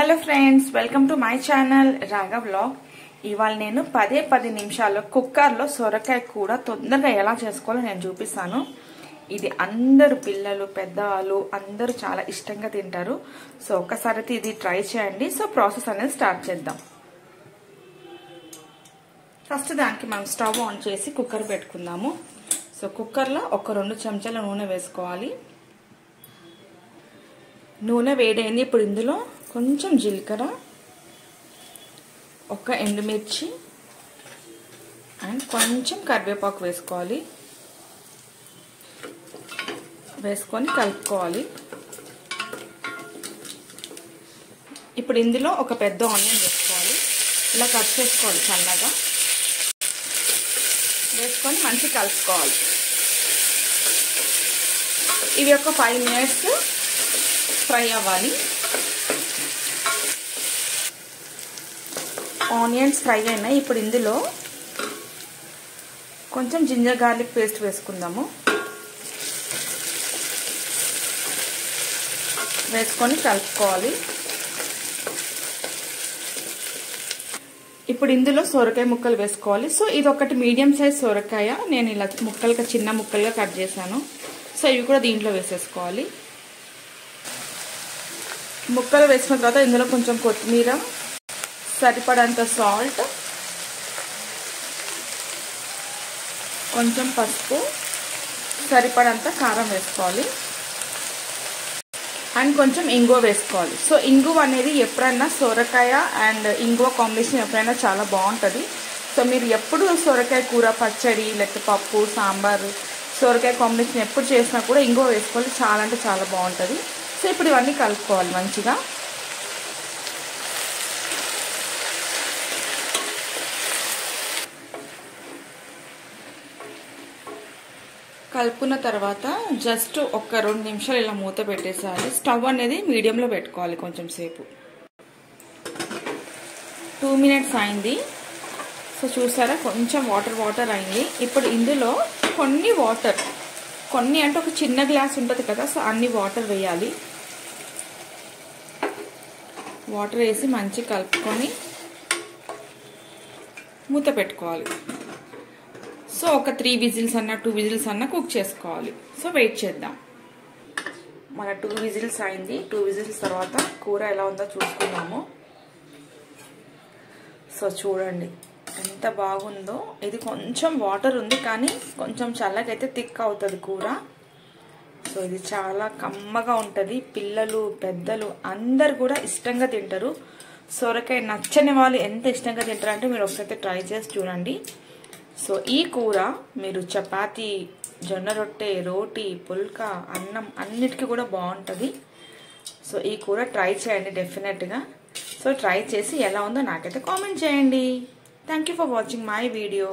Hello friends, welcome to my channel రాగా vlog. ఇవాళ నేను 10 నిమిషాల్లో కుక్కర్లో సొరకాయ కూర తొందరగా ఎలా చేసుకోవాలో నేను చూపిస్తాను. ఇది అందరు పిల్లలు పెద్దవాళ్ళు అందరూ చాలా ఇష్టంగా తింటారు. సో ఒక్కసారి అయితే ఇది ట్రై చేయండి. సో ప్రాసెస్ అనేది స్టార్ట్ చేద్దాం. ఫస్ట్ దానికి మనం స్టవ్ ఆన్ చేసి కుక్కర్ పెట్టుకుందాము. సో కుక్కర్లో ఒక 2 చెంచాల నూనె వేసుకోవాలి. నూనె వేడైంది. ఇప్పుడు ఇందులో కొంచెం జీలకర్ర, ఒక ఎండుమిర్చి అండ్ కొంచెం కరివేపాకు వేసుకోవాలి. వేసుకొని కలుపుకోవాలి. ఇప్పుడు ఇందులో ఒక పెద్ద ఆనియన్ వేసుకోవాలి. ఇలా కట్ చేసుకోవాలి సన్నగా. వేసుకొని మంచిగా కలుపుకోవాలి. ఇవి ఒక 5 మినిట్స్ ఫ్రై అవ్వాలి. ఆనియన్స్ ఫ్రై అయినాయి. ఇప్పుడు ఇందులో కొంచెం జింజర్ గార్లిక్ పేస్ట్ వేసుకుందాము. వేసుకొని కలుపుకోవాలి. ఇప్పుడు ఇందులో సొరకాయ ముక్కలు వేసుకోవాలి. సో ఇది ఒకటి మీడియం సైజ్ సొరకాయ నేను ఇలా ముక్కలుగా చిన్న ముక్కలుగా కట్ చేశాను. సో ఇవి కూడా దీంట్లో వేసేసుకోవాలి. ముక్కలు వేసుకున్న తర్వాత ఇందులో కొంచెం కొత్తిమీర, సరిపడంత సాల్ట్, కొంచెం పసుపు, సరిపడంత కారం వేసుకోవాలి అండ్ కొంచెం ఇంగువ వేసుకోవాలి. సో ఇంగువ అనేది ఎప్పుడైనా సొరకాయ అండ్ ఇంగువ కాంబినేషన్ ఎప్పుడైనా చాలా బాగుంటుంది. సో మీరు ఎప్పుడు సొరకాయ కూర, పచ్చడి, లేకపోతే పప్పు, సాంబార్, సొరకాయ కాంబినేషన్ ఎప్పుడు చేసినా కూడా ఇంగువ వేసుకోవాలి. చాలా అంటే చాలా బాగుంటుంది. సో ఇప్పుడు ఇవన్నీ కలుపుకోవాలి మంచిగా. కలుపుకున్న తర్వాత జస్ట్ ఒక 2 నిమిషాలు ఇలా మూత పెట్టేసేయాలి. స్టవ్ అనేది మీడియంలో పెట్టుకోవాలి కొంచెం సేపు. 2 మినిట్స్ అయింది. సో చూసారా, కొంచెం వాటర్ అయింది. ఇప్పుడు ఇందులో కొన్ని అంటే ఒక చిన్న గ్లాస్ ఉంటుంది కదా, సో అన్ని వాటర్ వేయాలి. వాటర్ వేసి మంచిగా కలుపుకొని మూత పెట్టుకోవాలి. సో ఒక 3 విజిల్స్ అన్నా 2 విజిల్స్ అన్నా కుక్ చేసుకోవాలి. సో వెయిట్ చేద్దాం. మన 2 విజిల్స్ అయింది. 2 విజిల్స్ తర్వాత కూర ఎలా ఉందో చూసుకుందాము. సో చూడండి ఎంత బాగుందో. ఇది కొంచెం వాటర్ ఉంది కానీ కొంచెం చల్లగైతే థిక్ అవుతుంది కూర. సో ఇది చాలా కమ్మగా ఉంటుంది. పిల్లలు పెద్దలు అందరు కూడా ఇష్టంగా తింటారు. సొరకాయ నచ్చని వాళ్ళు ఎంత ఇష్టంగా తింటారంటే మీరు ఒకసారి ట్రై చేసి చూడండి. సో ఈ కూర మీరు చపాతీ, జొన్న రొట్టె, రోటీ, పుల్కా, అన్నం అన్నిటికీ కూడా బాగుంటుంది. సో ఈ కూర ట్రై చేయండి డెఫినెట్గా. సో ట్రై చేసి ఎలా ఉందో నాకైతే కామెంట్ చేయండి. Thank you for watching my video.